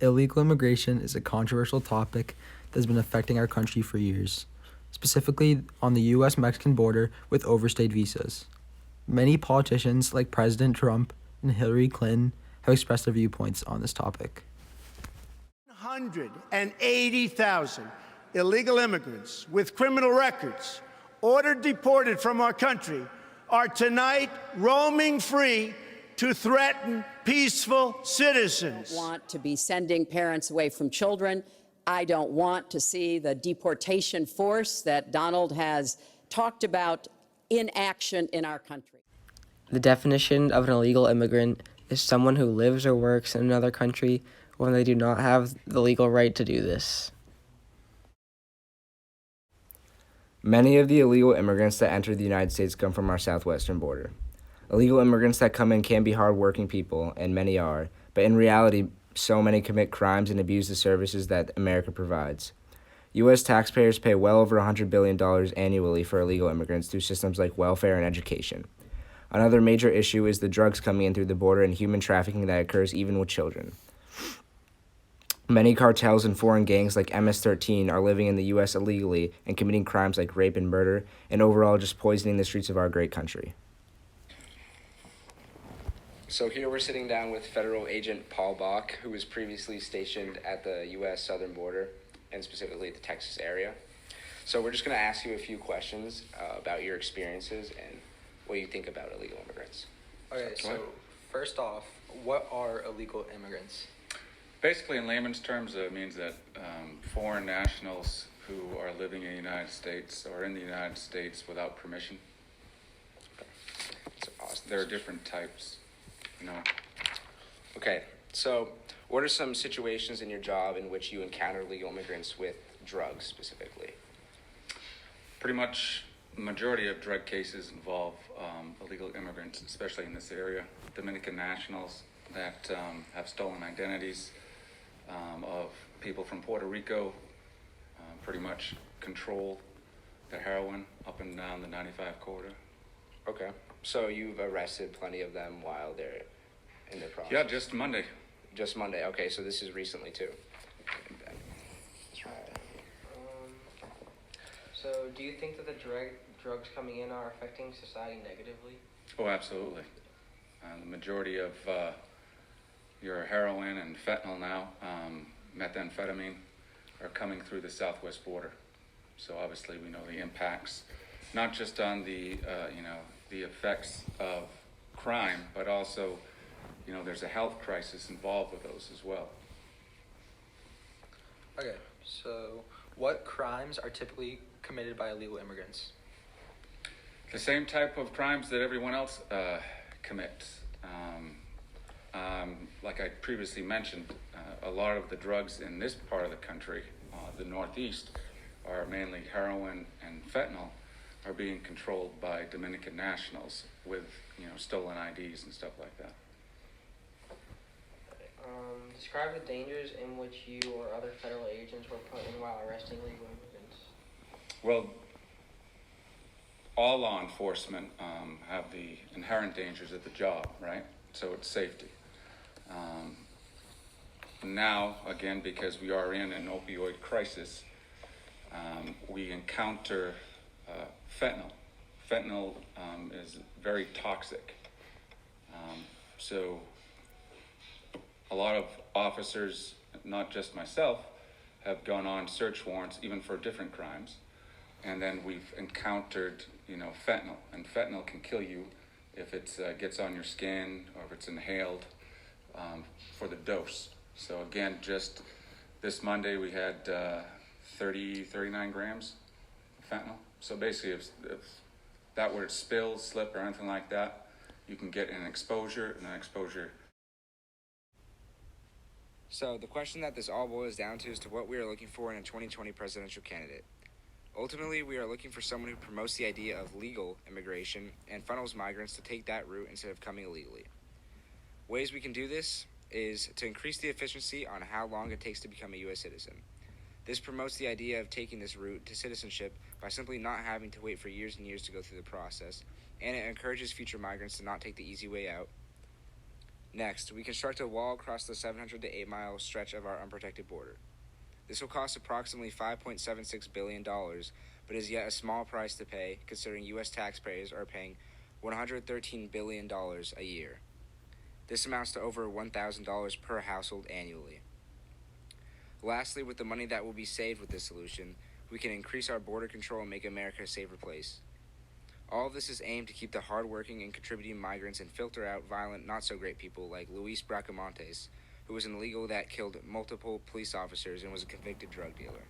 Illegal immigration is a controversial topic that has been affecting our country for years, specifically on the US Mexican border with overstayed visas. Many politicians, like President Trump and Hillary Clinton, have expressed their viewpoints on this topic. 180,000 illegal immigrants with criminal records ordered deported from our country are tonight roaming free to threaten peaceful citizens. I don't want to be sending parents away from children. I don't want to see the deportation force that Donald has talked about in action in our country. The definition of an illegal immigrant is someone who lives or works in another country when they do not have the legal right to do this. Many of the illegal immigrants that enter the United States come from our southwestern border. Illegal immigrants that come in can be hardworking people, and many are, but in reality, so many commit crimes and abuse the services that America provides. U.S. taxpayers pay well over $100 billion annually for illegal immigrants through systems like welfare and education. Another major issue is the drugs coming in through the border and human trafficking that occurs even with children. Many cartels and foreign gangs like MS-13 are living in the U.S. illegally and committing crimes like rape and murder, and overall just poisoning the streets of our great country. So here we're sitting down with Federal Agent Paul Bach, who was previously stationed at the U.S. southern border, and specifically the Texas area. So we're just going to ask you a few questions about your experiences and what you think about illegal immigrants. Okay, so first off, what are illegal immigrants? Basically, in layman's terms, it means that foreign nationals who are living in the United States or in the United States without permission. So awesome. There are different types, Okay, so what are some situations in your job in which you encounter illegal immigrants with drugs specifically? Pretty much the majority of drug cases involve illegal immigrants, especially in this area. Dominican nationals that have stolen identities of people from Puerto Rico, pretty much control the heroin up and down the 95 corridor. Okay, so you've arrested plenty of them while they're in their process? Yeah, just Monday. Just Monday, okay, so this is recently too. So do you think that the drugs coming in are affecting society negatively? Oh, absolutely. The majority of your heroin and fentanyl now, methamphetamine, are coming through the southwest border. So obviously we know the impacts, not just on the effects of crime, but also, there's a health crisis involved with those as well. Okay, so what crimes are typically committed by illegal immigrants? The same type of crimes that everyone else commits. Like I previously mentioned, a lot of the drugs in this part of the country, the Northeast, are mainly heroin and fentanyl, are being controlled by Dominican nationals with, stolen IDs and stuff like that. Describe the dangers in which you or other federal agents were put in while arresting illegal immigrants. Well, all law enforcement have the inherent dangers of the job, right? So it's safety. Now, again, because we are in an opioid crisis, we encounter fentanyl. Fentanyl is very toxic. So a lot of officers, not just myself, have gone on search warrants even for different crimes. And then we've encountered, fentanyl. And fentanyl can kill you if it gets on your skin or if it's inhaled for the dose. So again, just this Monday we had 39 grams of fentanyl. So basically if that were to spill, slip, or anything like that, you can get an exposure, and an exposure. So the question that this all boils down to is to what we are looking for in a 2020 presidential candidate. Ultimately, we are looking for someone who promotes the idea of legal immigration and funnels migrants to take that route instead of coming illegally. Ways we can do this is to increase the efficiency on how long it takes to become a U.S. citizen. This promotes the idea of taking this route to citizenship by simply not having to wait for years and years to go through the process, and it encourages future migrants to not take the easy way out. Next, we construct a wall across the 700 to 8 mile stretch of our unprotected border. This will cost approximately $5.76 billion, but is yet a small price to pay considering U.S. taxpayers are paying $113 billion a year. This amounts to over $1,000 per household annually. Lastly, with the money that will be saved with this solution, we can increase our border control and make America a safer place. All of this is aimed to keep the hardworking and contributing migrants and filter out violent, not-so-great people like Luis Bracamontes, who was an illegal that killed multiple police officers and was a convicted drug dealer.